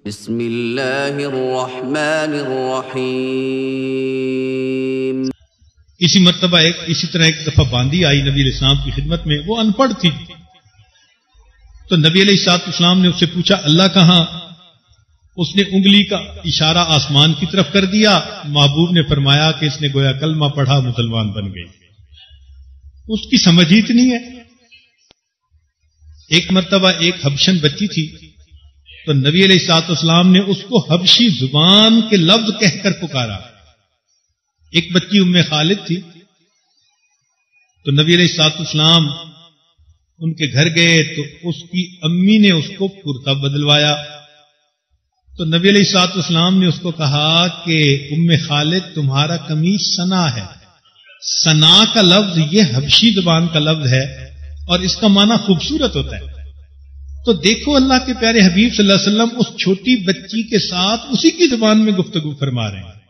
بسم اللہ الرحمن الرحیم۔ اسی مرتبہ اسی طرح ایک دفعہ باندی آئی نبی علیہ السلام کی خدمت میں، وہ ان پڑھ تھی، تو نبی علیہ السلام نے اس سے پوچھا اللہ کہاں؟ اس نے انگلی کا اشارہ آسمان کی طرف کر دیا۔ محبوب نے فرمایا کہ اس نے گویا کلمہ پڑھا، مسلمان بن گئی۔ اس کی سمجھ ہی اتنی ہے۔ ایک مرتبہ ایک حبشن بچی تھی، تو نبی علیہ السلام نے اس کو حبشی زبان کے لفظ کہہ کر پکارا۔ ایک بچی ام خالد تھی، تو نبی علیہ السلام ان کے گھر گئے تو اس کی امی نے اس کو کرتا بدلوایا، تو نبی علیہ السلام نے اس کو کہا کہ ام خالد تمہارا قمیص سنا ہے۔ سنا کا لفظ یہ حبشی زبان کا لفظ ہے اور اس کا معنی خوبصورت ہوتا ہے۔ تو دیکھو اللہ کے پیارے حبیب صلی اللہ علیہ وسلم اس چھوٹی بچی کے ساتھ اسی کی زبان میں گفتگو فرما رہے ہیں۔